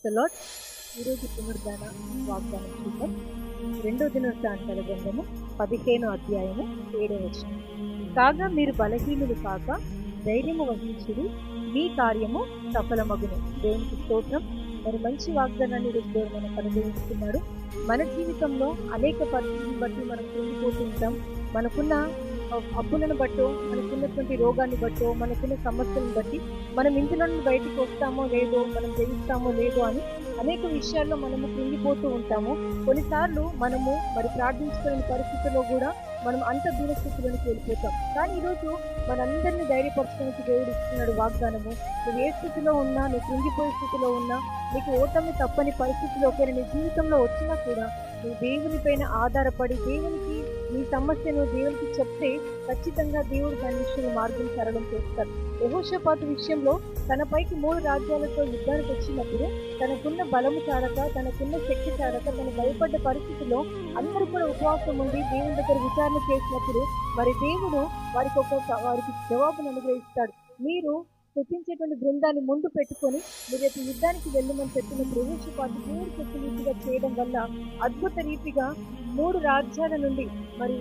Praise the lord. ఈరోజు పునరుద్ధాన వాగ్దానం చూద్దాం. 2వ దినవృత్తాంతాల గ్రంథము 15వ అధ్యాయము 7వ వచనం. కాగా మీరు బలహీనులు కాక ధైర్యము వహించుడి, మీ కార్యము సఫలమగును. దేవునికి స్తోత్రం. మరి మంచి వాగ్దానాన్ని ఈరోజు దేవుడు మనకు అనుగ్రహిస్తున్నాడు. మన జీవితంలో అనేక పరిస్థితులను బట్టి మనం కృంగిపోతూ ఉంటాం. మనకున్న అప్పులను బట్టో, మనకున్నటువంటి రోగాన్ని బట్టో, మనకున్న సమస్యలను బట్టి మనం ఇందులో నుండి బయటికి వస్తామో లేదో, మనం జయిస్తామో లేదో అని అనేక విషయాల్లో మనము కృంగిపోతూ ఉంటాము. కొన్నిసార్లు మనము మరి ప్రార్థించుకునే పరిస్థితుల్లో కూడా మనం అంత దూరస్థితిలోనికి వెళ్ళిపోతాం. కానీ ఈరోజు మనందరినీ ధైర్యపరచడానికి దేవుడు ఇస్తున్నాడు వాగ్దానము. నువ్వు ఏ స్థితిలో ఉన్నా, నువ్వు కృంగిపోయే స్థితిలో ఉన్నా, నీకు ఓటమి తప్పని పరిస్థితిలో ఒకరి నీ జీవితంలో వచ్చినా కూడా నువ్వు దేవుని పైన ఆధారపడి దేవునికి నీ సమస్యను దేవునికి చెప్తే ఖచ్చితంగా దేవుడు దాని విషయంలో మార్గం సరళం చేస్తాడు. యెహోషాపాతు విషయంలో తన పైకి 3 రాజ్యాలతో యుద్ధానికి వచ్చినప్పుడు తనకున్న బలము చాలక, తనకున్న శక్తి చాలక, తను భయపడ్డ పరిస్థితిలో అందరూ కూడా ఉపవాసం ఉండి దేవుని దగ్గర విచారణ చేసినప్పుడు మరి దేవుడు వారికి జవాబును అనుగ్రహిస్తాడు. మీరు స్తుతించేటువంటి బృందాన్ని ముందు పెట్టుకొని మీరు రేపు యుద్ధానికి వెళ్ళమని చెప్పినప్పుడు యెహోషాపాతు దేవుడు చెప్పిన రీతిగా చేయడం వల్ల అద్భుత రీతిగా 3 రాజ్యాల నుండి మరి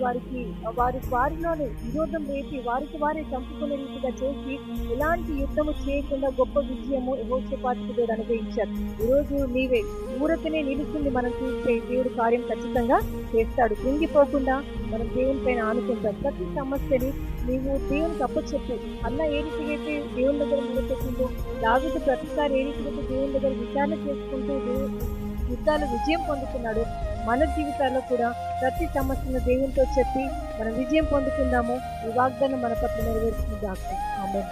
వారిలోనే విరోధం రేపి వారికి వారే చంపుకునే రీతిగా చేసి ఎలాంటి యుద్ధము చేయకుండా గొప్ప విజయము యెహోషాపాతుకు దేవుడు అనుగ్రహించారు. ఈరోజు నీవే ఊరకనే నిలుస్తుంది మనం చూస్తే దేవుడు కార్యం ఖచ్చితంగా చేస్తాడు. కృంగిపోకుండా మనం దేవుని పైన ఆనుకుంటాం. ప్రతి సమస్యని నీవు దేవునికి అప్పచెప్పు. అన్న ఏ రీతిగా అయితే దేవుని దగ్గర మొదలుపెట్టిందో, దావీదు ప్రతిసారి ఏ రీతిగా దేవుని దగ్గర విచారణ చేసుకుంటూ యుద్ధాలు విజయం పొందుతున్నాడు. మన జీవితాల్లో కూడా ప్రతి సమస్యను దేవునితో చెప్పి మనం విజయం పొందుకుందాము. ఈ వాగ్దానం మన పట్ల నెరవేర్చుకుందాం. ఆమేన్.